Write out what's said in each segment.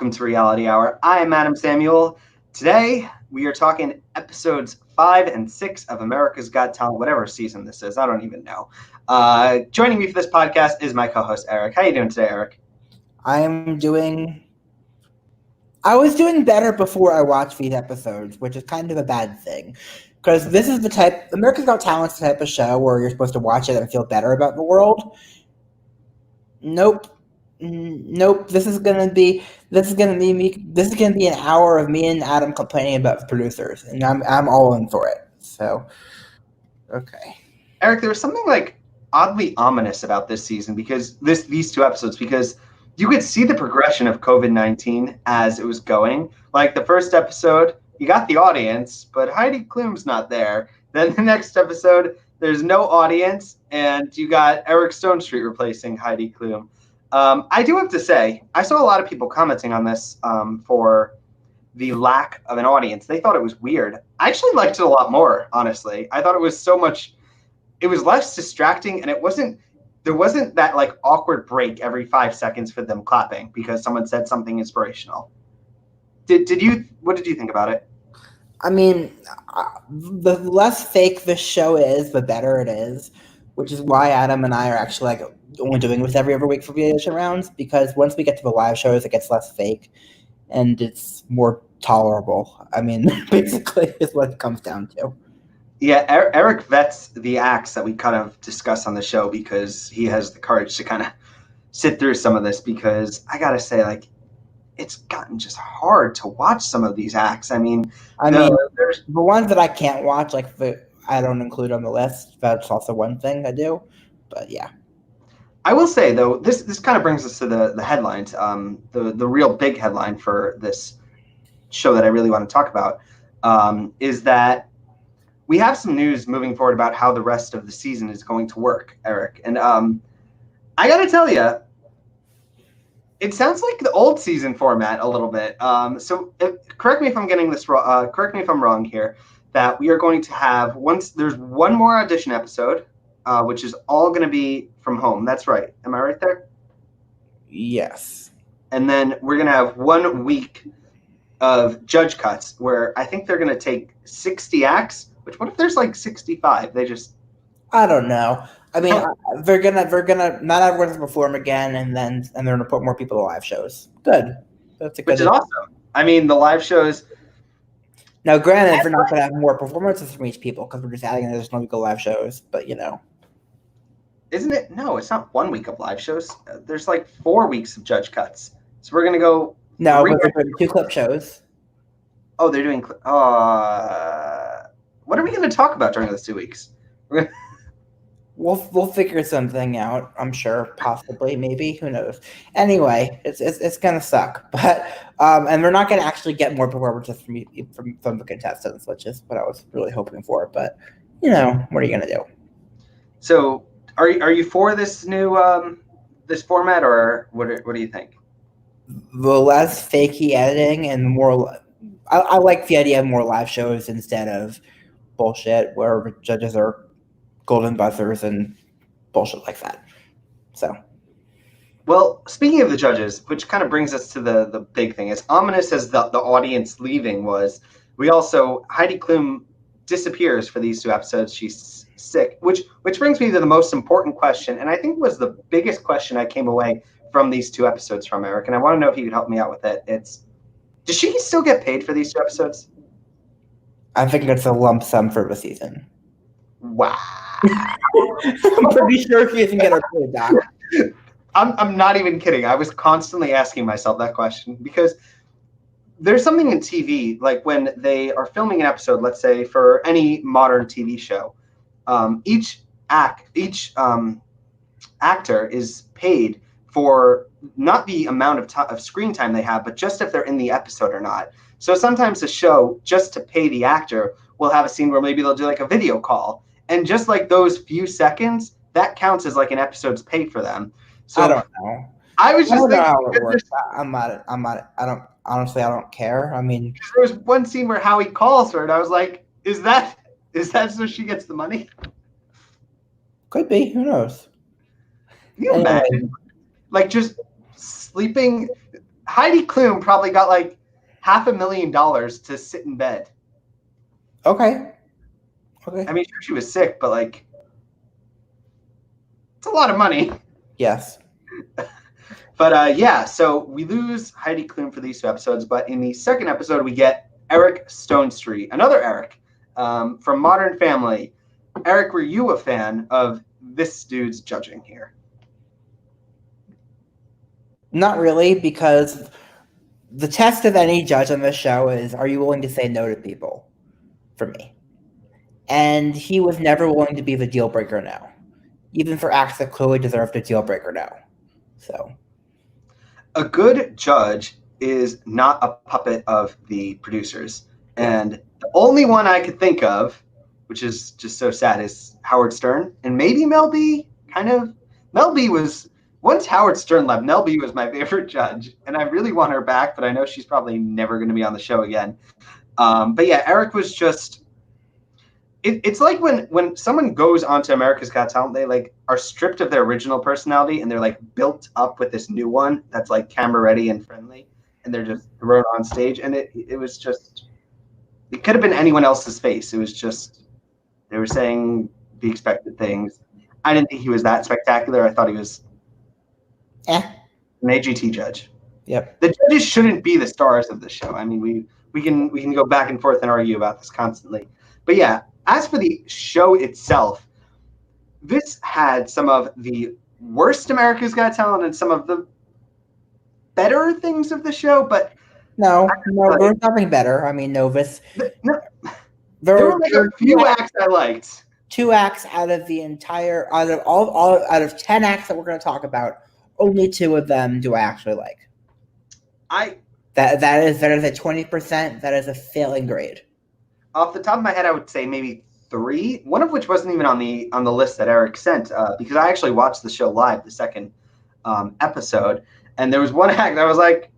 welcome to Reality Hour. I am Adam Samuel. Today, we are talking episodes 5 and 6 of America's Got Talent, whatever season this is. I don't even know. Joining me for this podcast is my co-host, Eric. How are you doing today, Eric? I was doing better before I watched these episodes, which is kind of a bad thing. Because this is the type, America's Got Talent's the type of show where you're supposed to watch it and feel better about the world. Nope. This is gonna be an hour of me and Adam complaining about the producers, and I'm all in for it. So, okay. Eric, there was something like oddly ominous about this season because these two episodes, because you could see the progression of COVID-19 as it was going. Like the first episode, you got the audience, but Heidi Klum's not there. Then the next episode, there's no audience, and you got Eric Stonestreet replacing Heidi Klum. I do have to say, I saw a lot of people commenting on this for the lack of an audience. They thought it was weird. I actually liked it a lot more, honestly. I thought it was it was less distracting, and there wasn't that like awkward break every 5 seconds for them clapping because someone said something inspirational. What did you think about it? I mean, the less fake the show is, the better it is, which is why Adam and I are actually only doing this every other week for the audition rounds, because once we get to the live shows, it gets less fake and it's more tolerable. I mean, basically is what it comes down to. Yeah, Eric vets the acts that we kind of discuss on the show because he has the courage to kind of sit through some of this, because I got to say, it's gotten just hard to watch some of these acts. I mean, there's the ones that I can't watch, I don't include on the list. That's also one thing I do, but yeah. I will say, though, this kind of brings us to the headlines. The real big headline for this show that I really want to talk about is that we have some news moving forward about how the rest of the season is going to work, Eric. And I got to tell you, it sounds like the old season format a little bit. Correct me if I'm getting this wrong. Correct me if I'm wrong here. That we are going to have there's one more audition episode, which is all going to be from home. That's right. Am I right there? Yes. And then we're going to have 1 week of judge cuts where I think they're going to take 60 acts. Which, what if there's 65? I don't know. I mean, they're gonna not everyone's gonna perform again, and they're gonna put more people to live shows. Good. That's a good. Which is awesome. I mean, the live shows. Now, granted, we're not gonna have more performances from each people because we're just adding additional week of live shows. But isn't it? No, it's not 1 week of live shows. There's 4 weeks of judge cuts. So we're gonna go. No, but they're doing 2 clip shows. Oh, they're doing. What are we going to talk about during those 2 weeks? We'll figure something out. I'm sure, possibly, maybe, who knows? Anyway, it's gonna suck, but and we're not gonna actually get more performances from the contestants, which is what I was really hoping for. But what are you gonna do? So, are you for this new this format, or what do you think? The less fakey editing and more. I like the idea of more live shows instead of bullshit where judges are golden buzzers and bullshit like that. So, well, speaking of the judges, which kind of brings us to the big thing, as ominous as the audience leaving was, Heidi Klum disappears for these 2 episodes. She's sick, which brings me to the most important question, and I think was the biggest question I came away from these 2 episodes from, Eric, and I want to know if you could help me out with it. Does she still get paid for these 2 episodes? I think it's a lump sum for the season. Wow. I'm pretty sure she doesn't get her paid back. I'm not even kidding. I was constantly asking myself that question because there's something in TV, like when they are filming an episode, let's say for any modern TV show, each actor is paid for not the amount of screen time they have, but just if they're in the episode or not. So sometimes a show, just to pay the actor, will have a scene where maybe they'll do a video call. And just those few seconds, that counts as an episode's pay for them. So I don't know. I was just thinking how it works. I don't care. I mean, there was one scene where Howie calls her, and I was like, is that so she gets the money? Could be. Who knows? Can you imagine? Just sleeping Heidi Klum probably got like $500,000 to sit in bed. Okay. I mean, sure, she was sick, but like, it's a lot of money. Yes. But yeah, so we lose Heidi Klum for these 2 episodes, but in the second episode, we get Eric Stonestreet, another Eric from Modern Family. Eric, were you a fan of this dude's judging here? Not really, because the test of any judge on this show is, are you willing to say no to people? For me. And he was never willing to be the deal breaker now. Even for acts that clearly deserved a deal breaker now. So. A good judge is not a puppet of the producers. And the only one I could think of, which is just so sad, is Howard Stern. And maybe Mel B, kind of. Mel B was, once Howard Stern left, Mel B was my favorite judge. And I really want her back, but I know she's probably never going to be on the show again. But yeah, Eric was just, it's like when someone goes onto America's Got Talent, they like are stripped of their original personality and they're like built up with this new one that's like camera ready and friendly, and they're just thrown on stage. And it was just, it could have been anyone else's face. It was just, they were saying the expected things. I didn't think he was that spectacular. I thought he was an AGT judge. Yep. The judges shouldn't be the stars of the show. I mean, we can go back and forth and argue about this constantly. But yeah, as for the show itself, this had some of the worst America's Got Talent and some of the better things of the show, but no, there's nothing better. I mean, Novus. No, there were like a few acts I liked. 2 acts out of 10 acts that we're going to talk about, only 2 of them do I actually like. That is a 20%. That is a failing grade. Off the top of my head, I would say maybe 3. One of which wasn't even on the list that Eric sent, because I actually watched the show live, the second episode, and there was one act that was like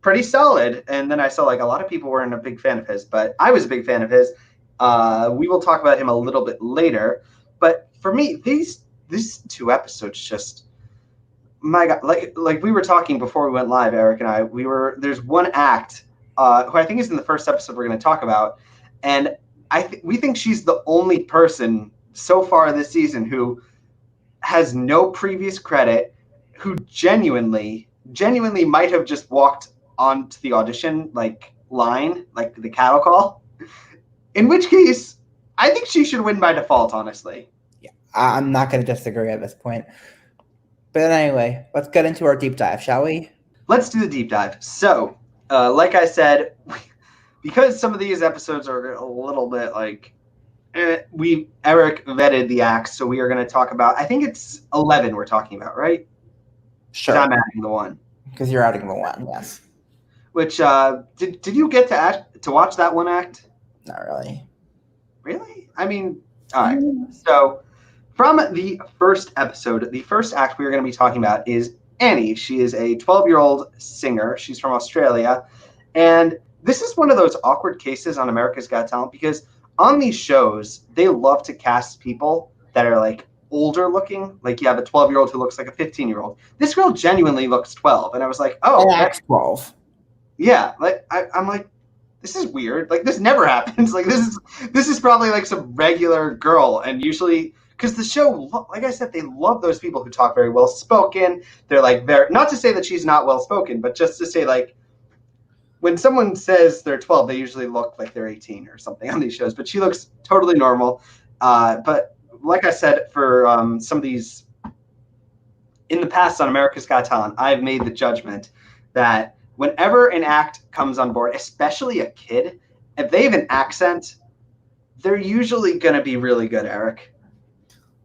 pretty solid, and then I saw like a lot of people weren't a big fan of his, but I was a big fan of his. We will talk about him a little bit later, but for me, these 2 episodes just, my God, like we were talking before we went live, Eric and I, there's one act who I think is in the first episode we're going to talk about, and we think she's the only person so far this season who has no previous credit, who genuinely might have just walked onto the audition line, like the cattle call. In which case, I think she should win by default, honestly. Yeah, I'm not going to disagree at this point. But anyway, let's get into our deep dive, shall we? Let's do the deep dive. So, like I said, because some of these episodes are a little bit like, Eric vetted the acts, so we are going to talk about, I think it's 11 we're talking about, right? Sure. I'm adding the 1. Because you're adding the 1, yes. Which, did you get to watch that one act? Not really. Really? I mean, all right. So, from the first episode, the first act we are going to be talking about is Annie. She is a 12-year-old singer. She's from Australia. And this is one of those awkward cases on America's Got Talent, because on these shows, they love to cast people that are like older looking. Like you have a 12-year-old who looks like a 15-year-old. This girl genuinely looks 12. And I was like, oh, that's 12. Yeah. Like I'm like, this is weird. Like this never happens. Like this is probably like some regular girl. And usually, because the show, like I said, they love those people who talk very well spoken. They're like not to say that she's not well spoken, but just to say like, when someone says they're 12, they usually look like they're 18 or something on these shows. But she looks totally normal. But like I said, for some of these in the past on America's Got Talent, I've made the judgment that whenever an act comes on board, especially a kid, if they have an accent, they're usually going to be really good, Eric.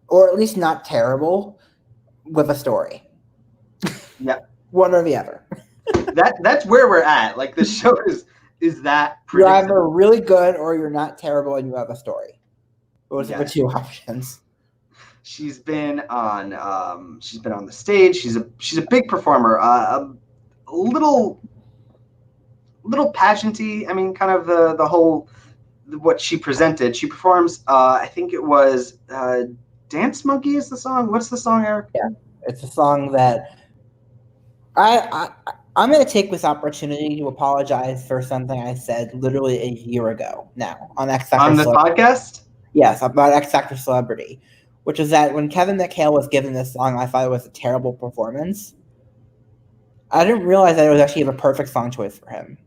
Or at least not terrible with a story. Yeah. One or the other. That's where we're at. Like the show is that you're either really good or you're not terrible and you have a story. Those are the 2 options. She's been on the stage. She's a big performer. A little pageanty. I mean, kind of the whole what she presented. She performs. I think it was Dance Monkey is the song. What's the song, Eric? Yeah, it's a song that I'm going to take this opportunity to apologize for something I said literally a year ago now on X Factor. On the podcast? Yes, about X Factor Celebrity, which is that when Kevin McHale was given this song, I thought it was a terrible performance. I didn't realize that it was actually a perfect song choice for him.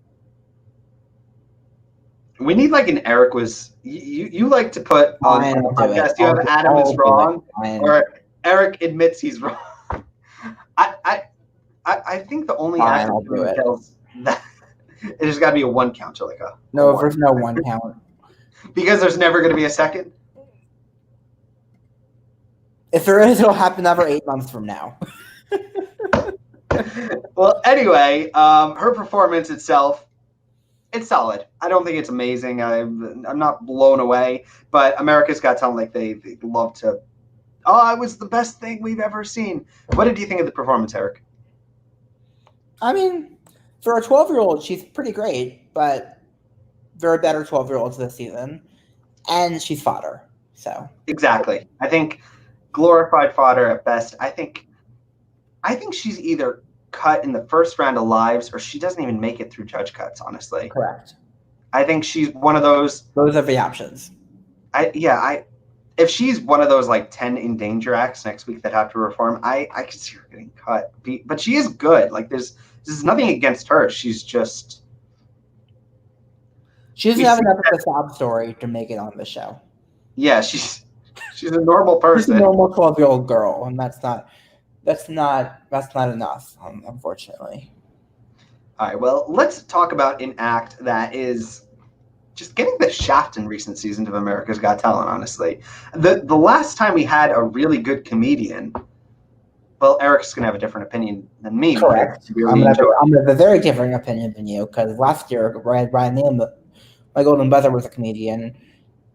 We need like an Eric was. You like to put on the podcast. You have Adam is wrong, or Eric admits he's wrong. I think the only actor who tells that there's got to be a one count, so like no, there's no one count because there's never going to be a second. If there is, it'll happen over 8 months from now. Well, anyway, her performance itself, it's solid. I don't think it's amazing. I'm not blown away, but America's Got Talent, like they love to. Oh, it was the best thing we've ever seen. What did you think of the performance, Eric? I mean, for a 12-year-old, she's pretty great, but there are better 12-year-olds this season, and she's fodder. So exactly, I think glorified fodder at best. I think she's either cut in the first round of lives or she doesn't even make it through judge cuts, honestly. Correct. I think she's one of those. Those are the options. If she's one of those like 10 in danger acts next week that have to reform, I could see her getting cut. But she is good. Like there's nothing against her. She's just. She doesn't have enough of a sob story to make it on the show. Yeah, she's a normal person. She's a normal 12-year-old girl, and that's not enough, unfortunately. All right, well, let's talk about an act that is just getting the shaft in recent seasons of America's Got Talent, honestly. The last time we had a really good comedian, well, Eric's going to have a different opinion than me. Correct. I'm going to have a very different opinion than you, because last year, Ryan Neal, my golden brother, was a comedian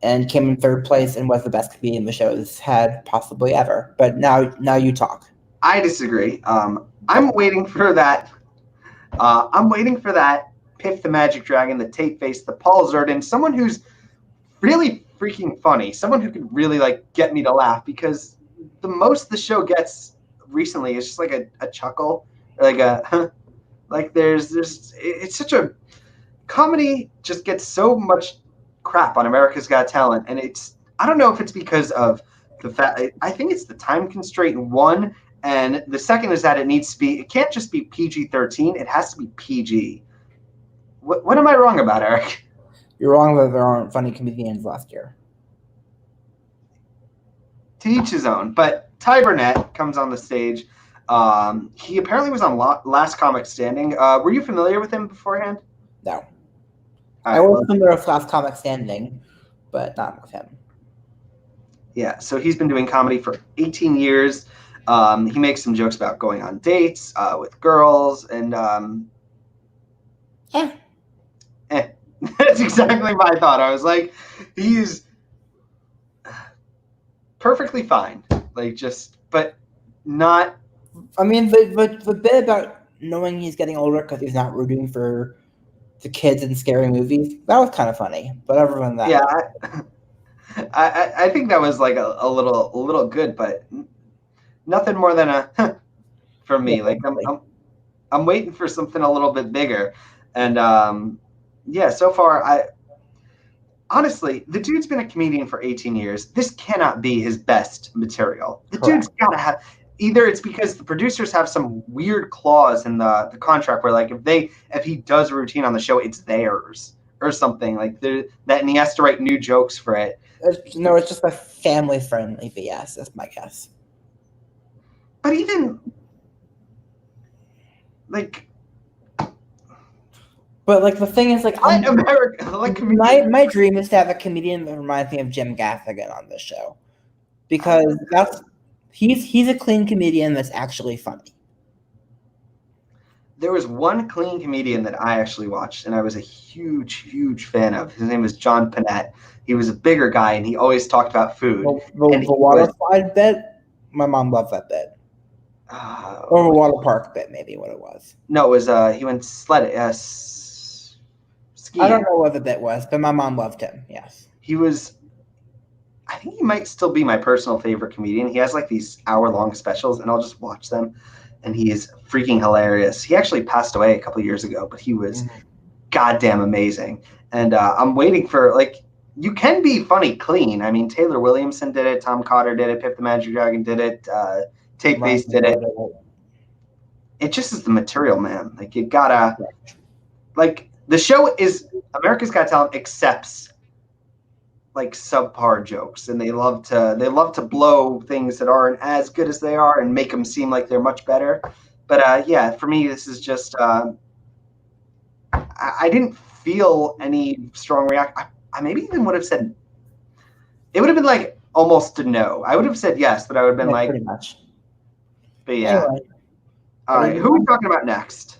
and came in third place and was the best comedian the show's had possibly ever. But now you talk. I disagree. I'm waiting for that. Piff the Magic Dragon, the Tape Face, the Paul Zerdin, someone who's really freaking funny, someone who could really like get me to laugh, because the most the show gets recently is just like a chuckle, like a like there's it's such a comedy just gets so much crap on America's Got Talent, and I don't know if it's because of the fact. I think it's the time constraint one. And the second is that it can't just be PG-13, it has to be PG. What am I wrong about, Eric? You're wrong that there aren't funny comedians last year. To each his own. But Ty Burnett comes on the stage. He apparently was on Last Comic Standing. Were you familiar with him beforehand? No. I was familiar with Last Comic Standing, but not with him. Yeah, so he's been doing comedy for 18 years. He makes some jokes about going on dates with girls, and that's exactly my thought. I was like, he's perfectly fine, like but not. I mean, the bit about knowing he's getting older because he's not rooting for the kids in scary movies, that was kind of funny. But other than that, yeah, I think that was like a little good, but. Nothing more than a for me. Like I'm waiting for something a little bit bigger, and so far honestly, the dude's been a comedian for 18 years. This cannot be his best material. The dude's gotta have either it's because the producers have some weird clause in the contract where like if he does a routine on the show, it's theirs or something like and he has to write new jokes for it. No, it's just a family friendly BS. That's my guess. But even like, but like the thing is like, my dream is to have a comedian that reminds me of Jim Gaffigan on this show, because he's a clean comedian that's actually funny. There was one clean comedian that I actually watched, and I was a huge fan of. His name was John Pinette. He was a bigger guy, and he always talked about food. The water slide bit, my mom loved that bit. Or a water park bit, maybe what it was. No, it was he went sledding. Skiing. I don't know what the bit was, but my mom loved him. Yes, he was. I think he might still be my personal favorite comedian. He has like these hour-long specials, and I'll just watch them. and he is freaking hilarious. He actually passed away a couple years ago, but he was goddamn amazing. And I'm waiting for, like, you can be funny clean. I mean, Taylor Williamson did it, Tom Cotter did it, Pip the Magic Dragon did it, Tate Bass did it. It just is the material, man. Like, you gotta, like, the show is America's Got Talent accepts like subpar jokes, and they love to blow things that aren't as good as they are and make them seem like they're much better. But yeah, for me, this is just I didn't feel any strong reaction. I maybe even would have said it would have been like almost a no. I would have said yes, but I would have been like pretty much. But yeah. Anyway. All right, who are we talking about next?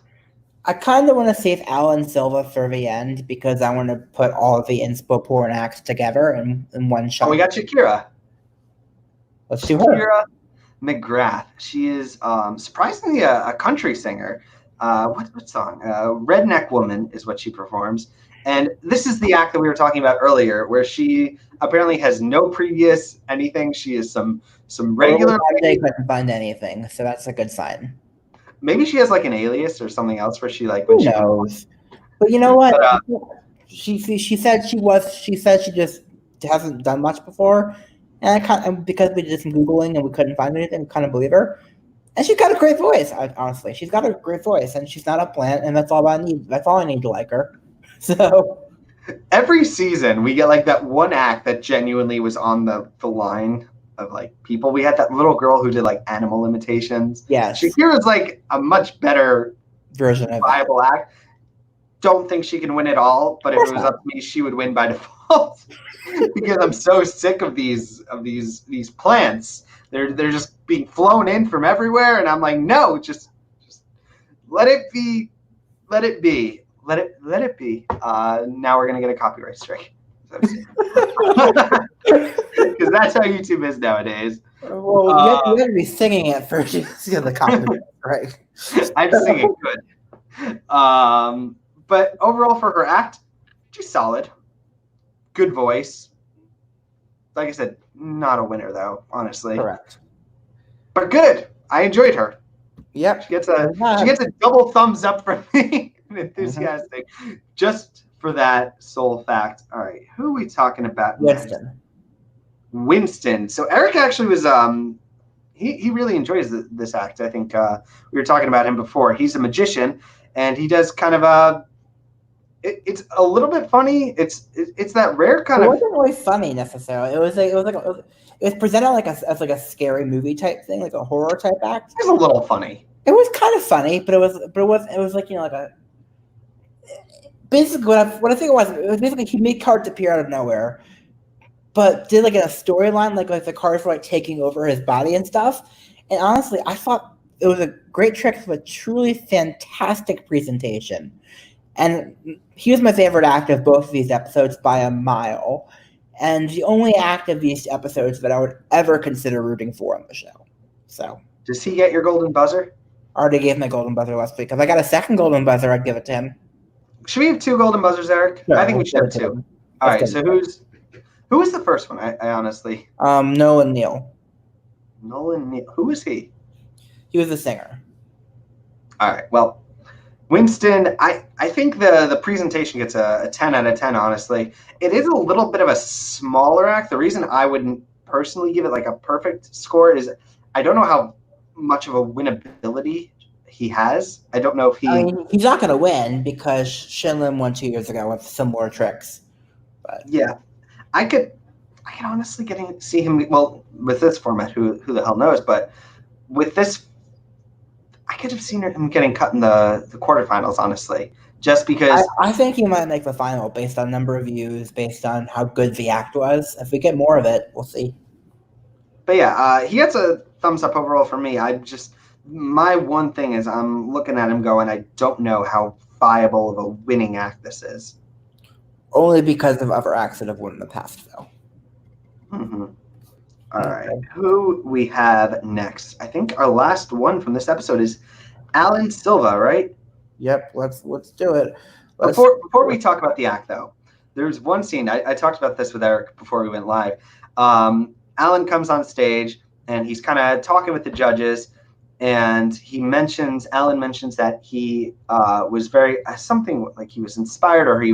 I kind of want to save Alan Silva for the end because I want to put all of the inspo porn acts together in one shot. Oh, we got Shakira. Let's do her. Shakira McGrath. She is surprisingly a country singer. What song? Redneck Woman is what she performs. And this is the act that we were talking about earlier, where she apparently has no previous anything. She is some regular. They couldn't find anything, so that's a good sign. Maybe she has like an alias or something else where she like. Who knows? But you know what? She said she just hasn't done much before, and because we did some googling and we couldn't find anything, we kind of believe her. And she's got a great voice. Honestly, she's got a great voice, and she's not a plant, and that's all I need. That's all I need to like her. So every season we get like that one act that genuinely was on the line of like people. We had that little girl who did like animal imitations. Yeah, Shakira's like a much better version of viable act. Don't think she can win it all, but if it was up to me, she would win by default because I'm so sick of these plants. They're just being flown in from everywhere, and I'm like, no, just let it be, let it be. Let it be. Now we're gonna get a copyright strike. Because that's how YouTube is nowadays. Well, you have to be singing it first. You see the copyright, right? I'm singing good. But overall for her act, she's solid. Good voice. Like I said, not a winner though, honestly. Correct. But good. I enjoyed her. Yep. She gets a double thumbs up from me. Enthusiastic. Just for that sole fact. All right, who are we talking about next? Winston. So Eric actually was he really enjoys this act. I think we were talking about him before. He's a magician, and he does kind of it's a little bit funny. It's that rare kind of. It wasn't really funny necessarily. It was presented as a scary movie type thing, like a horror type act. It was a little funny. It was kind of funny, but it was like, you know, like a. Basically, what I think it was basically he made cards appear out of nowhere, but did like a storyline like the cards were like taking over his body and stuff. And honestly, I thought it was a great trick of a truly fantastic presentation. And he was my favorite act of both of these episodes by a mile, and the only act of these episodes that I would ever consider rooting for on the show. So, does he get your golden buzzer? I already gave my golden buzzer last week. If I got a second golden buzzer, I'd give it to him. Should we have 2 golden buzzers, Eric? No, I think we should have 2. All right, so who was the first one? I honestly. Nolan Neal. Nolan Neal. Who was he? He was the singer. All right. Well, Winston, I think the presentation gets a 10 out of 10, honestly. It is a little bit of a smaller act. The reason I wouldn't personally give it like a perfect score is I don't know how much of a winnability he has. I don't know if he's not going to win because Shinlin won 2 years ago with similar tricks. But yeah, I could honestly see him. Well, with this format, who the hell knows? But with this, I could have seen him getting cut in the quarterfinals. Honestly, just because I think he might make the final based on number of views, based on how good the act was. If we get more of it, we'll see. But yeah, he gets a thumbs up overall for me. My one thing is I'm looking at him going, I don't know how viable of a winning act this is. Only because of other acts that have won in the past, though. Mm-hmm. All right. Who we have next? I think our last one from this episode is Alan Silva, right? Yep. Let's do it. Before we talk about the act, though, there's one scene. I talked about this with Eric before we went live. Alan comes on stage, and he's kind of talking with the judges. and Alan mentions that he was very something like he was inspired, or he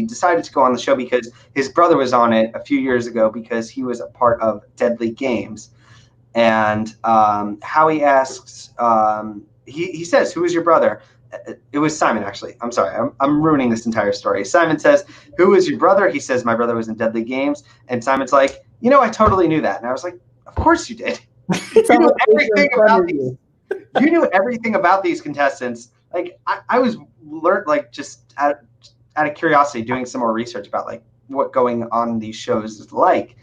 decided to go on the show because his brother was on it a few years ago because he was a part of Deadly Games. And Howie asks, he says, "Who is your brother?" It was Simon, actually. I'm sorry. I'm ruining this entire story. Simon says, "Who is your brother?" He says, "My brother was in Deadly Games." And Simon's like, I totally knew that. And I was like, of course you did. You knew everything about these. You knew everything about these contestants. Like I was learned, like, just out of curiosity, doing some more research about like what going on these shows is like.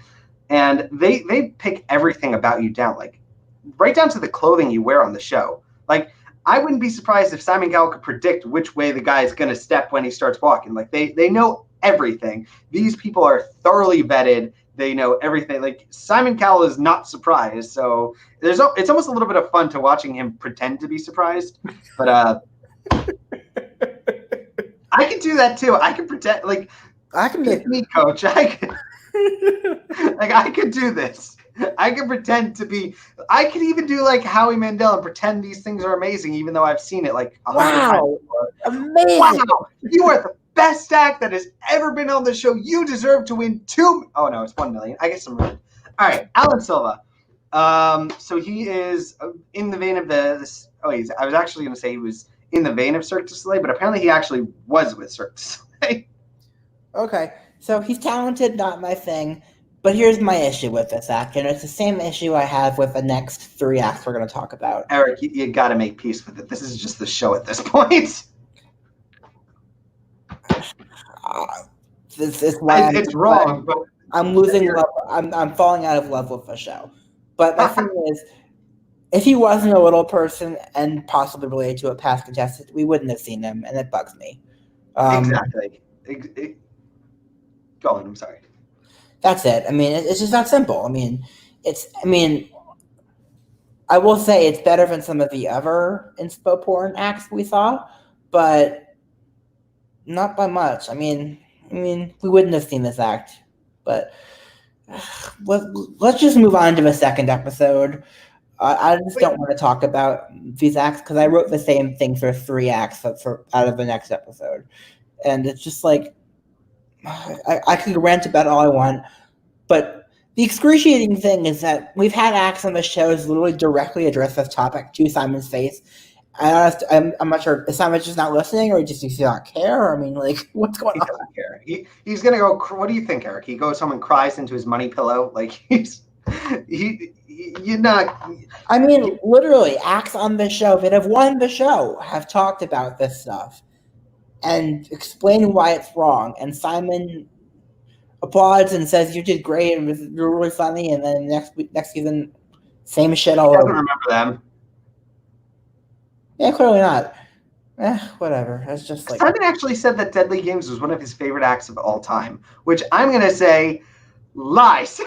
And they pick everything about you down, like right down to the clothing you wear on the show. Like, I wouldn't be surprised if Simon Cowell could predict which way the guy is going to step when he starts walking. Like, they know everything. These people are thoroughly vetted. They know everything. Like, Simon Cowell is not surprised. So it's almost a little bit of fun to watching him pretend to be surprised. But I can do that too. I can pretend. Like, I can be me, coach. I could do this. I can pretend to be. I could even do like Howie Mandel and pretend these things are amazing, even though I've seen it like 100 times before. Amazing! Wow, you are the best act that has ever been on the show. You deserve to win Oh no, it's 1 million. I guess I'm rude. All right, Alan Silva. So he is in the vein of this. I was actually going to say he was in the vein of Cirque du Soleil, but apparently he actually was with Cirque du Soleil. Okay, so he's talented, not my thing. But here's my issue with this act, and it's the same issue I have with the next 3 acts we're going to talk about. Eric, you got to make peace with it. This is just the show at this point. This is why it's wrong, but I'm losing love. I'm falling out of love with the show. But my thing is, if he wasn't a little person and possibly related to a past contestant, we wouldn't have seen him, and it bugs me. Exactly. Go on. I'm sorry. That's it. I mean, it's just that simple. I mean, I will say it's better than some of the other inspo porn acts we saw, but not by much. I mean, we wouldn't have seen this act. But let's just move on to the second episode. I just don't want to talk about these acts because I wrote the same thing for 3 acts out of the next episode, and it's just like I can rant about all I want, but the excruciating thing is that we've had acts on the shows literally directly address this topic to Simon's face. I'm not sure. Is Simon just not listening, or does he not care? I mean, like, what's going on? He doesn't care. He's gonna go. What do you think, Eric? He goes home and cries into his money pillow. Like you're not. I mean, literally, acts on the show that have won the show have talked about this stuff and explain why it's wrong. And Simon applauds and says, "You did great, and you're really funny." And then next season, same shit all over. I don't remember them. Yeah, clearly not. Whatever. It's just like Simon actually said that Deadly Games was one of his favorite acts of all time, which I'm gonna say lies.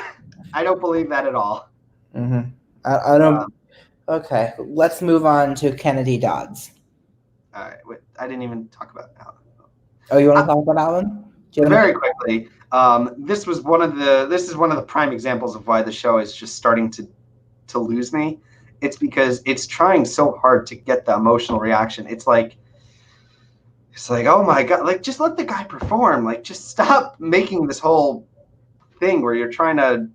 I don't believe that at all. Mm-hmm. I don't. Okay, let's move on to Kennedy Dodds. All right, wait, I didn't even talk about Alan. Oh, you want to talk about Alan? Very quickly. This is one of the prime examples of why the show is just starting to lose me. It's because it's trying so hard to get the emotional reaction. It's like, oh my God, like, just let the guy perform. Like, just stop making this whole thing where you're trying to,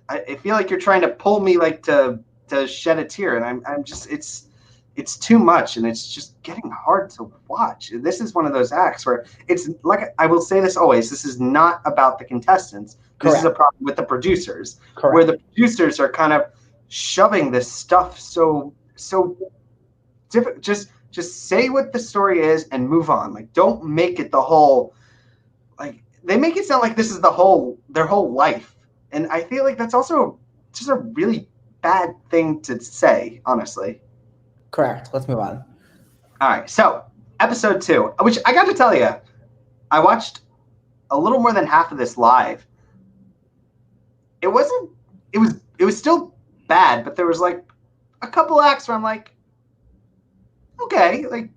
I feel like you're trying to pull me like to shed a tear. And I'm just, it's too much, and it's just getting hard to watch. This is one of those acts where it's like, I will say this always, this is not about the contestants. This is a problem with the producers. Correct. Where the producers are kind of shoving this stuff so different. Just say what the story is and move on. Like, don't make it the whole, like, they make it sound like this is their whole life. And I feel like that's also just a really bad thing to say, honestly. Correct. Let's move on. All right. So episode 2, which I got to tell you, I watched a little more than half of this live. It was still bad, but there was like a couple acts where I'm like, okay, like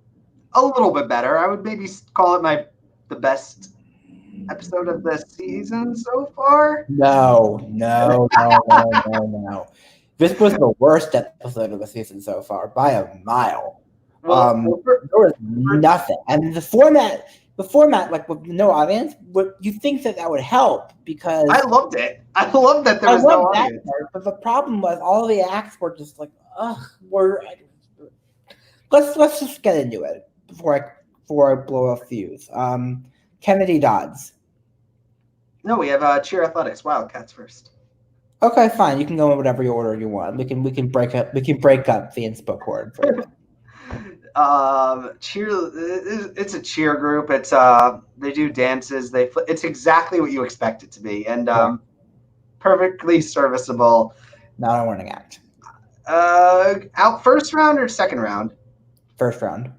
a little bit better. I would maybe call it the best episode of the season so far. No. This was the worst episode of the season so far by a mile. Well, There was nothing, and the format, like with no audience, you think that would help because I loved it. I loved that there was no audience. Part, but the problem was all the acts were just like, let's just get into it before I blow a fuse. Kennedy Dodds. No, we have Cheer Athletics Wildcats first. Okay, fine. You can go in whatever order you want. We can break up the inspo cord for it. Cheer. It's a cheer group. It's they do dances. It's exactly what you expect it to be, and perfectly serviceable. Not a winning act. Out first round or second round? First round.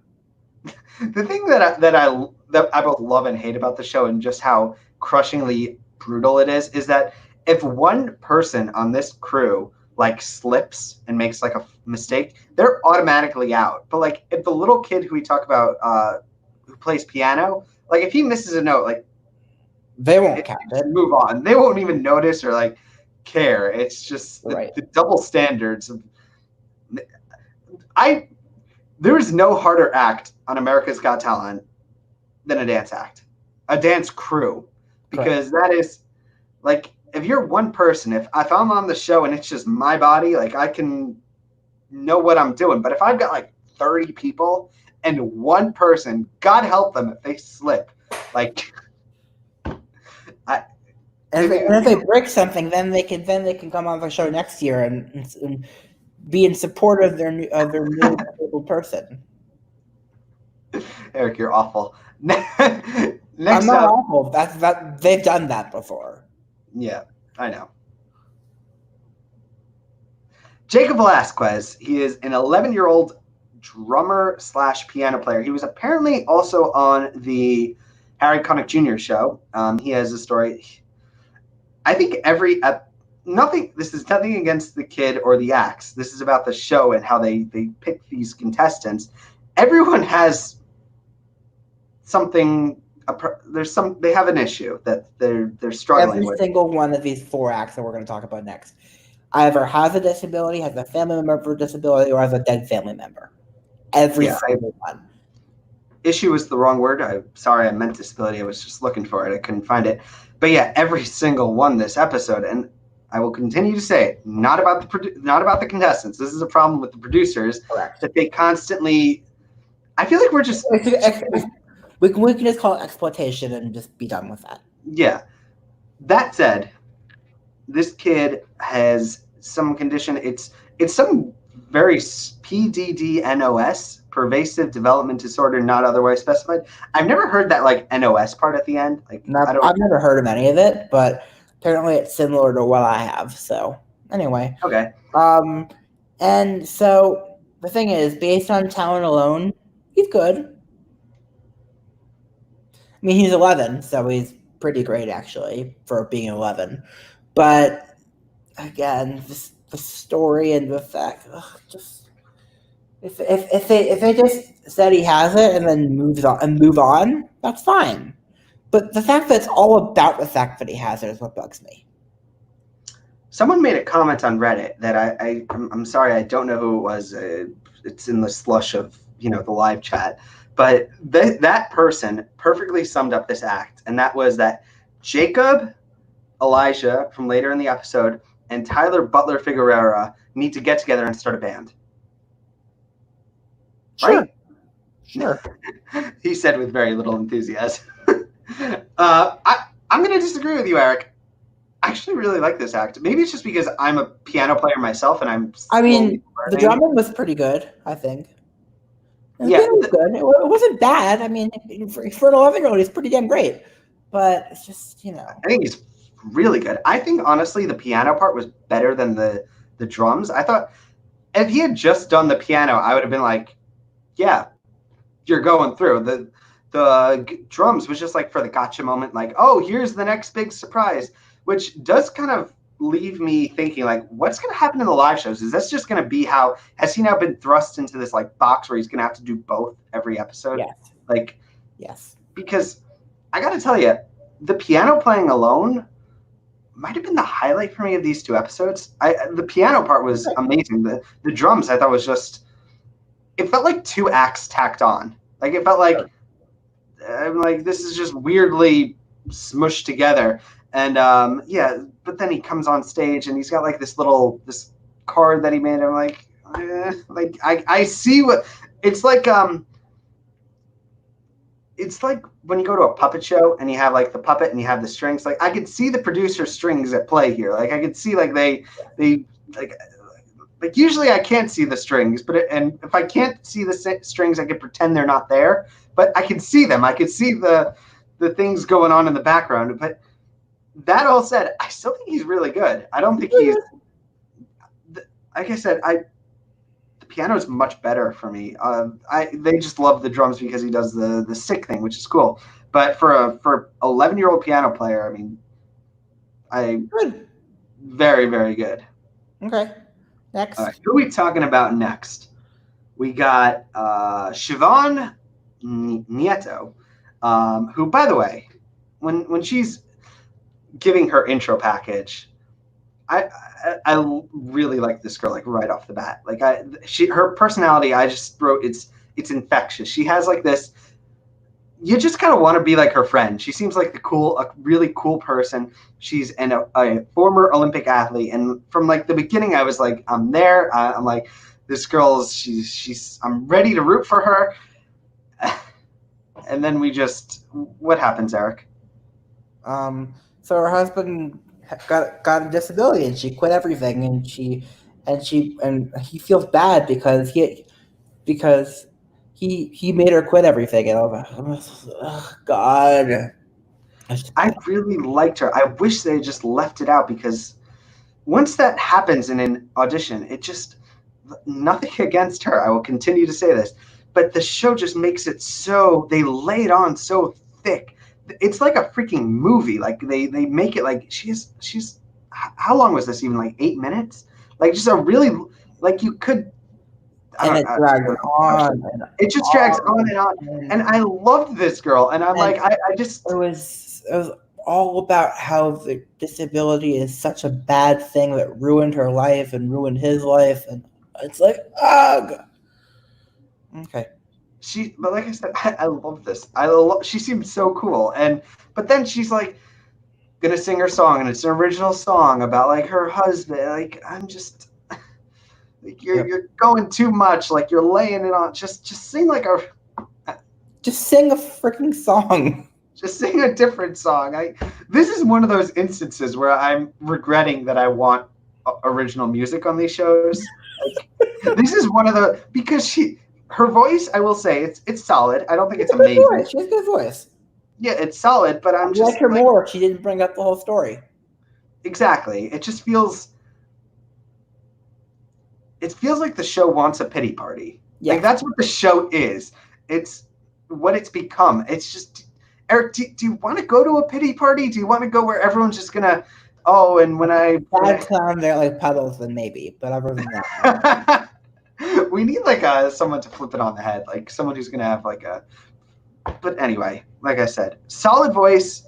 The thing that I both love and hate about the show, and just how crushingly brutal it is that if one person on this crew like slips and makes like a mistake, they're automatically out. But like if the little kid who we talk about who plays piano, like if he misses a note, like they won't count it. Move on. They won't even notice or like care. It's just the double standards. There is no harder act on America's Got Talent than a dance act, a dance crew, because that is like, if you're one person, if I'm on the show and it's just my body, like I can know what I'm doing. But if I've got like 30 people and one person, God help them if they slip, like. And if they break something, then they can come on the show next year and be in support of their new disabled person. Eric, you're awful. Next I'm not awful. That they've done that before. Yeah, I know. Jacob Velasquez. He is an 11-year-old drummer / piano player. He was apparently also on the Harry Connick Jr. show. He has a story. I think this is nothing against the kid or the acts. This is about the show and how they pick these contestants. Everyone has something. They have an issue that they're struggling with. Every single one of these 4 acts that we're going to talk about next either has a disability, has a family member with a disability, or has a dead family member. Every single one. Issue is the wrong word. I'm sorry, I meant disability. I was just looking for it. I couldn't find it. But yeah, every single one this episode, and I will continue to say it, not about the contestants. This is a problem with the producers. Correct. That they constantly. I feel like we're just. We can just call it exploitation and just be done with that. Yeah. That said, this kid has some condition. It's some very PDD-NOS, pervasive development disorder, not otherwise specified. I've never heard that like NOS part at the end. Like I've never heard of any of it, but apparently it's similar to what I have. So anyway. Okay. And so the thing is, based on talent alone, he's good. I mean, he's 11, so he's pretty great, actually, for being 11. But, again, the story and the fact, if they just said he has it and then move on, that's fine. But the fact that it's all about the fact that he has it is what bugs me. Someone made a comment on Reddit that I'm sorry, I don't know who it was. It's in the slush of the live chat. But that person perfectly summed up this act, and that was that Jacob, Elijah from later in the episode, and Tyler Butler Figueroa need to get together and start a band. Sure. Right? Sure. He said with very little enthusiasm. I'm going to disagree with you, Eric. I actually really like this act. Maybe it's just because I'm a piano player myself, and the drumming was pretty good, I think. It was good. It wasn't bad. I mean, for an 11-year-old, he's pretty damn great. But it's just, I think he's really good. I think, honestly, the piano part was better than the drums. I thought if he had just done the piano, I would have been like, yeah, you're going through. The drums was just like for the gotcha moment, like, oh, here's the next big surprise, which does kind of leave me thinking, like, what's going to happen in the live shows? Is this just going to be has he now been thrust into this like box where he's going to have to do both every episode? Yes. Yes. Because I got to tell you, the piano playing alone might have been the highlight for me of these 2 episodes. The piano part was amazing. The drums I thought was just, it felt like 2 acts tacked on. Like it felt like I'm like, this is just weirdly smushed together. And yeah, but then he comes on stage and he's got like this card that he made. I'm like, like I see what it's like. It's like when you go to a puppet show and you have like the puppet and you have the strings. Like I could see the producer strings at play here. Like I could see like they like usually I can't see the strings, and if I can't see the strings, I can pretend they're not there. But I can see them. I can see the things going on in the background. But that all said, I still think he's really good. I don't think he's, like I said, the piano is much better for me. They just love the drums because he does the sick thing, which is cool. But for 11-year-old piano player, I mean, very, very good. Okay. Next. All right, who are we talking about next? We got Vonn Nieto, who, by the way, when she's giving her intro package, I really like this girl, like right off the bat. Like her personality, I just wrote it's infectious. She has like this. You just kind of want to be like her friend. She seems like a really cool person. She's a former Olympic athlete, and from like the beginning, I was like, I'm there. I'm like, this girl's she's. I'm ready to root for her. And then what happens, Eric? So her husband got a disability, and she quit everything, and he feels bad because he made her quit everything, and I was like, oh, God. I really liked her. I wish they had just left it out, because once that happens in an audition, it just, nothing against her. I will continue to say this, but the show just makes it so, they lay it on so thick. It's like a freaking movie. Like they make it like she's, how long was this even? Like 8 minutes? Like just a really, like you could, and it drags on. It just drags on and on. And I loved this girl. And I'm like, I just. It was all about how the disability is such a bad thing that ruined her life and ruined his life. And it's like, ugh. Okay. But like I said, I love this. She seems so cool. But then she's like gonna sing her song, and it's an original song about like her husband. Like I'm just. Like you're going too much. Like you're laying it on. Just sing like Just sing a freaking song. Just sing a different song. This is one of those instances where I'm regretting that I want original music on these shows. Like, this is one of because her voice, I will say, it's solid. I don't think it's amazing. She has a good voice. Yeah, it's solid, but I'm just like her more. She didn't bring up the whole story. Exactly. It just feels. It feels like the show wants a pity party. Yeah. Like that's what the show is. It's what it's become. It's just, Eric, do you want to go to a pity party? Do you want to go where everyone's just gonna, and when I time they're like puddles, then maybe, but other than that, we need like someone to flip it on the head, like someone who's gonna have like a. But anyway, like I said, solid voice.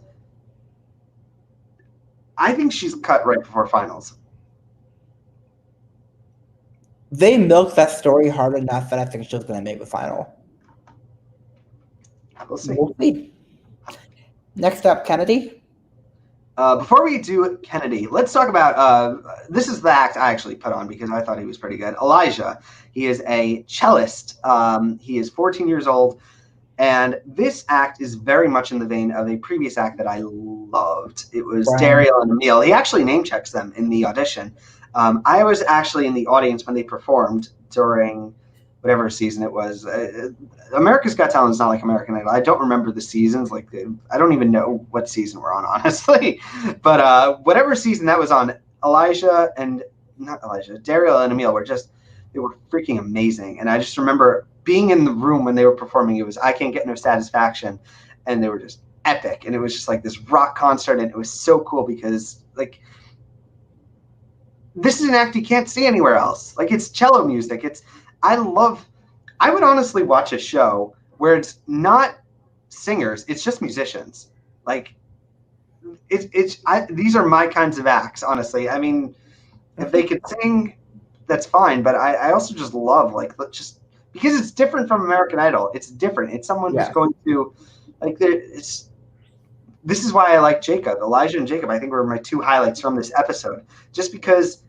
I think she's cut right before finals. They milked that story hard enough that I think she's going to make the final. We'll see. Next up, Kennedy. Before we do Kennedy, let's talk about this is the act I actually put on because I thought he was pretty good. Elijah. He is a cellist. He is 14 years old. And this act is very much in the vein of a previous act that I loved. It was Daryl and Emil. He actually name checks them in the audition. I was actually in the audience when they performed during whatever season it was. America's Got Talent is not like American Idol. I don't remember the seasons. Like I don't even know what season we're on, honestly. But whatever season that was on, Daryl and Emil they were freaking amazing. And I just remember being in the room when they were performing. It was I Can't Get No Satisfaction, and they were just epic. And it was just like this rock concert, and it was so cool because like. This is an act you can't see anywhere else. Like it's cello music. I would honestly watch a show where it's not singers, it's just musicians. Like these are my kinds of acts, honestly. I mean, if they could sing, that's fine. But I also just love just because it's different from American Idol. It's different. It's someone who's Yeah. going to this is why I like Jacob. Elijah and Jacob, I think, were my two highlights from this episode. Just because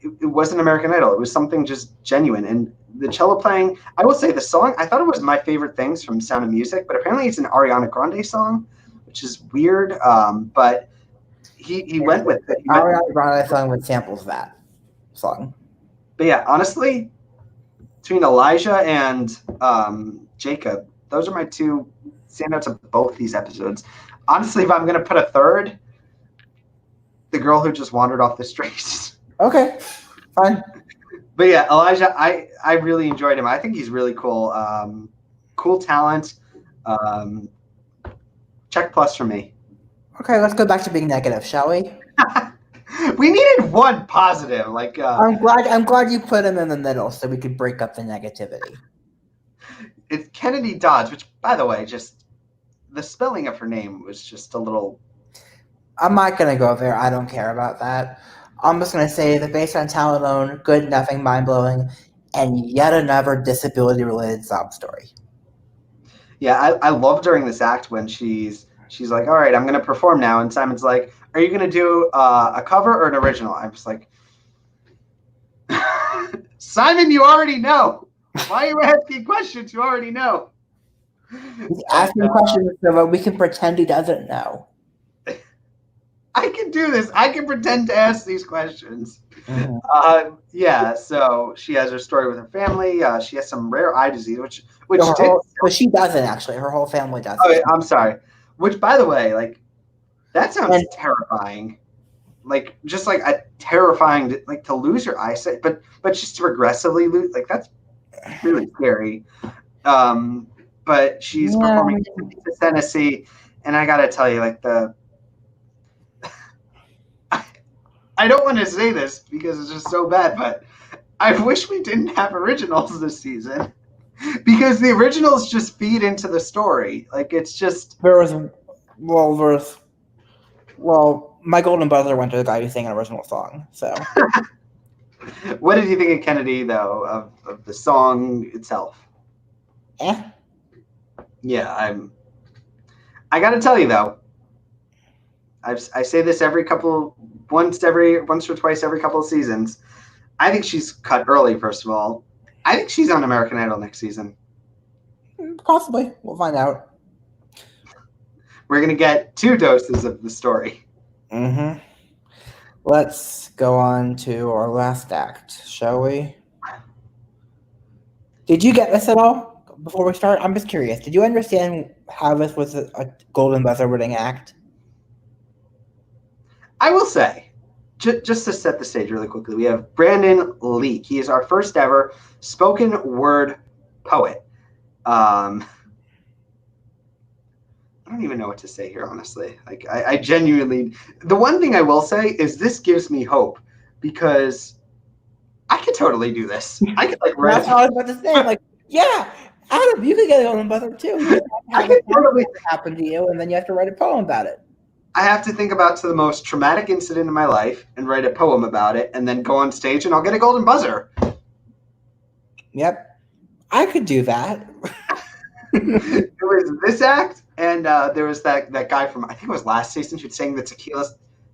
it wasn't American Idol. It was something just genuine. And the cello playing, I will say the song, I thought it was my favorite things from Sound of Music, but apparently it's an Ariana Grande song, which is weird. But he went with it. Ariana Grande song with samples that song. But yeah, honestly, between Elijah and Jacob, those are my two standouts of both these episodes. Honestly, if I'm going to put a third, the girl who just wandered off the streets. Okay, fine. But yeah, Elijah, I really enjoyed him. I think he's really cool. Cool talent. Check plus for me. Okay, let's go back to being negative, shall we? We needed one positive. I'm glad you put him in the middle so we could break up the negativity. It's Kennedy Dodds, which, by the way, just the spelling of her name was just a little. I'm not gonna go there. I don't care about that. I'm just gonna say that based on talent alone, good, nothing, mind blowing, and yet another disability-related sob story. Yeah, I love during this act when she's like, all right, I'm gonna perform now, and Simon's like, are you gonna do a cover or an original? I'm just like, Simon, you already know. Why are you asking questions you already know? He's asking questions so that we can pretend he doesn't know. I can do this. I can pretend to ask these questions. Mm-hmm. Yeah, so she has her story with her family. She has some rare eye disease, which but she doesn't actually. Her whole family doesn't. Oh, I'm sorry. Which, by the way, that sounds terrifying. Just a terrifying, to lose your eyesight, but just to progressively lose, that's really scary. But she's performing in Tennessee, and I gotta tell you, I don't want to say this because it's just so bad, but I wish we didn't have originals this season because the originals just feed into the story. It's just my golden buzzer went to the guy who sang an original song. So, what did you think of Kennedy though of the song itself? Yeah, I got to tell you though. I say this once or twice every couple of seasons. I think she's cut early, first of all. I think she's on American Idol next season. Possibly. We'll find out. We're going to get 2 doses of the story. Mm-hmm. Let's go on to our last act, shall we? Did you get this at all before we start? I'm just curious. Did you understand how this was a golden buzzer winning act? I will say, just to set the stage really quickly, we have Brandon Leake. He is our first ever spoken word poet. I don't even know what to say here, honestly. I genuinely, the one thing I will say is this gives me hope because I could totally do this. I could write. That's what I was about to say. Yeah, Adam, you could get a golden buzzer too. I could totally happen to you, and then you have to write a poem about it. I have to think about the most traumatic incident in my life and write a poem about it and then go on stage and I'll get a golden buzzer. Yep. I could do that. There was this act and there was that guy from, I think it was last season, who sang the tequila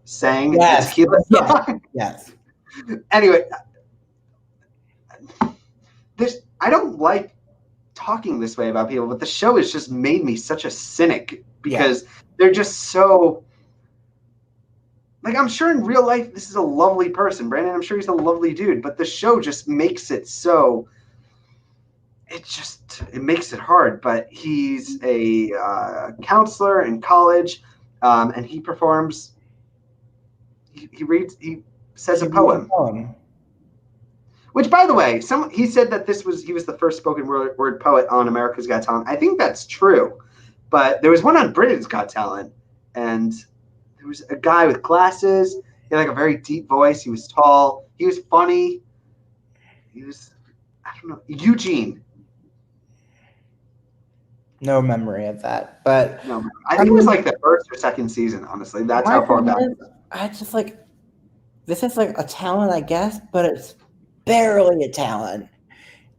tequila song. Yes. Anyway, I don't like talking this way about people, but the show has just made me such a cynic because they're just so... I'm sure in real life, this is a lovely person. Brandon, I'm sure he's a lovely dude, but the show just makes it so... It makes it hard, but he's a counselor in college, and he performs... He says a poem. Which, by the way, he said that he was the first spoken word poet on America's Got Talent. I think that's true, but there was one on Britain's Got Talent, and there was a guy with glasses. He had a very deep voice. He was tall. He was funny. He was, I don't know, Eugene. No memory of that. But No, I think it was like the first or second season. Honestly, that's my how far thing back. is, I just like this is like a talent, I guess, but it's barely a talent,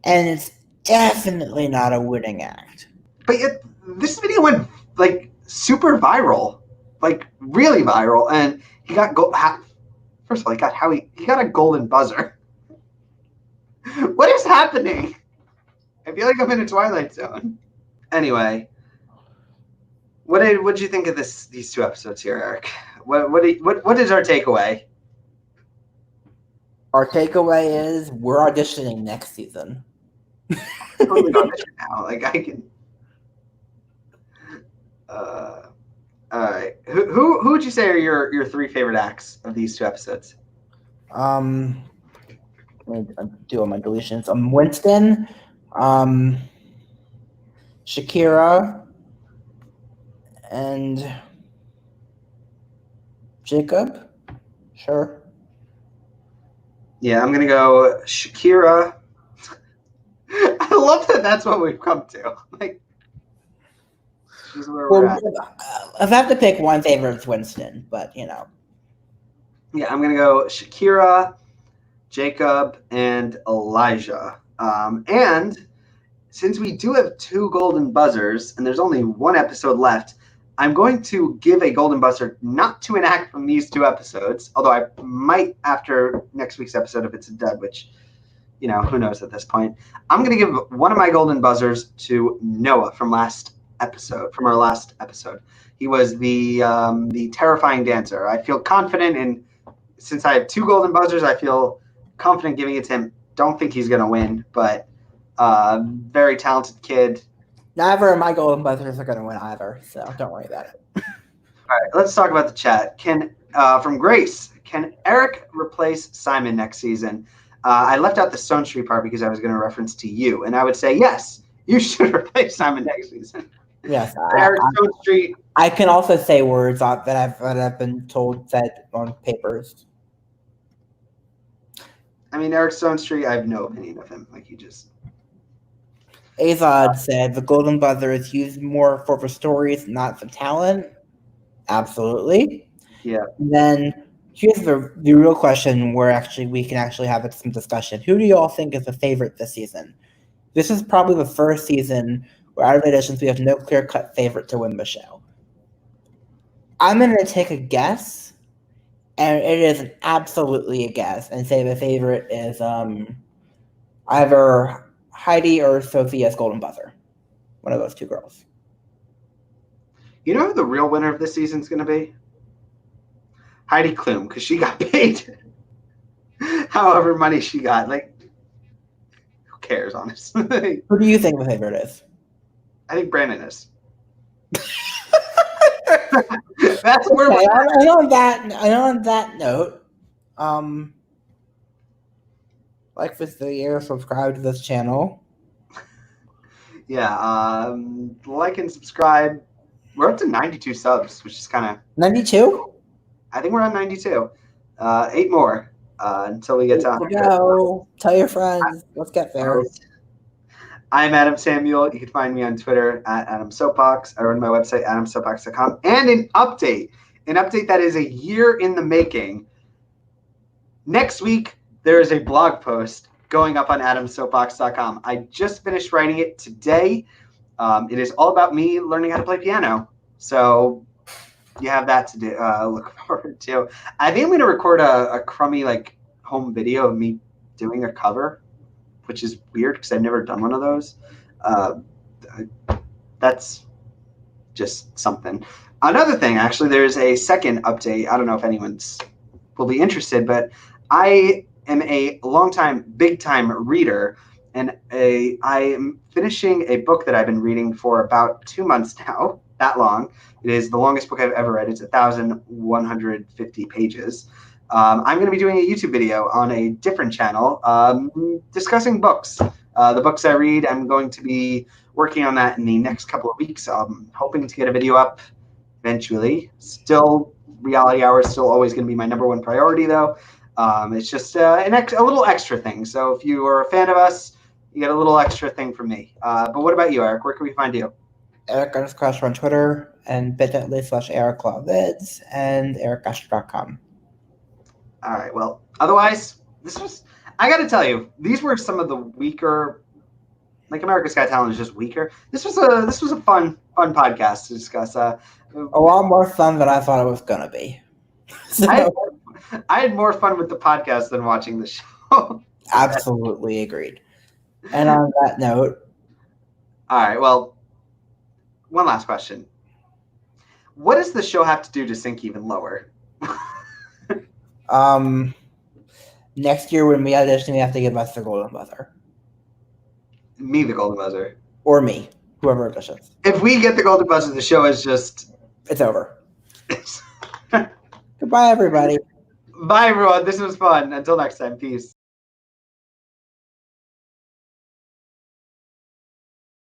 and it's definitely not a winning act. But yet, this video went like super viral, like really viral, and he got first of all, he got a golden buzzer. What is happening? I feel like I'm in a Twilight Zone. Anyway, what did you think of these two episodes here, Eric? What is our takeaway? Our takeaway is we're auditioning next season. Totally audition now. Like I can. All right. Who would you say are your three favorite acts of these two episodes? Let me do all my deletions. Winston, Shakira, and Jacob. Sure. Yeah, I'm gonna go Shakira. I love that. That's what we've come to. Like, this is where we're at. If I have to pick one favorite, it's Winston. But Yeah, I'm gonna go Shakira, Jacob, and Elijah. And since we do have two golden buzzers, and there's only one episode left, I'm going to give a golden buzzer not to an act from these two episodes, although I might after next week's episode if it's a dud, which, who knows at this point. I'm going to give one of my golden buzzers to Noah from our last episode. He was the terrifying dancer. I feel confident in, since I have two golden buzzers, I feel confident giving it to him. Don't think he's going to win, but very talented kid. Neither of my golden buzzers are going to win either, so don't worry about it. All right, let's talk about the chat. From Grace, can Eric replace Simon next season? I left out the Stonestreet part because I was going to reference to you, and I would say yes, you should replace Simon next season. Yes, Eric Stonestreet. I can also say words that I've been told said on papers. I mean, Eric Stonestreet, I have no opinion of him. Like, he just... Azad said the golden buzzer is used more for the stories, not the talent. Absolutely. Yeah. And then here's the real question where we can have some discussion. Who do you all think is the favorite this season? This is probably the first season where out of auditions we have no clear-cut favorite to win the show. I'm going to take a guess, and it is absolutely a guess, and say the favorite is either Heidi or Sophia's golden buzzer. One of those two girls. You know who the real winner of this season is going to be? Heidi Klum, because she got paid however money she got. Like, who cares, honestly? Who do you think the favorite is? I think Brandon is. That's where okay, I know on that note, like this video, subscribe to this channel. Yeah, like and subscribe. We're up to 92 subs, which is kind of 92. I think we're on 92. 8 more until we get to 100. Go. Tell your friends. Let's get there. I'm Adam Samuel. You can find me on Twitter at Adam Soapbox. I run my website, adamsoapbox.com. And an update that is a year in the making. Next week, there is a blog post going up on adamsoapbox.com. I just finished writing it today. It is all about me learning how to play piano. So you have that to do, look forward to. I think I'm going to record a crummy home video of me doing a cover, which is weird because I've never done one of those. That's just something. Another thing, actually, there's a second update. I don't know if anyone's will be interested, but I am a longtime, big-time reader, and I am finishing a book that I've been reading for about 2 months now. That long. It is the longest book I've ever read. It's 1,150 pages. I'm going to be doing a YouTube video on a different channel discussing books. The books I read, I'm going to be working on that in the next couple of weeks. I'm hoping to get a video up eventually. Still, Reality Hour is still always going to be my #1 priority, though. It's just a little extra thing. So if you are a fan of us, you get a little extra thing from me. But what about you, Eric? Where can we find you? Eric Ascher on Twitter, and bit.ly/ericlawvids, and ericascher.com. All right. Well, otherwise, I got to tell you, these were some of the weaker. Like America's Got Talent is just weaker. This was a fun podcast to discuss. A lot more fun than I thought it was gonna be. So, I had more fun with the podcast than watching the show. Absolutely agreed. And on that note, all right. Well, one last question: what does the show have to do to sink even lower? Next year when we audition, we have to give us the golden buzzer. Me, the golden buzzer. Or me, whoever auditions. If we get the golden buzzer, the show is just... It's over. Goodbye, everybody. Bye, everyone. This was fun. Until next time. Peace.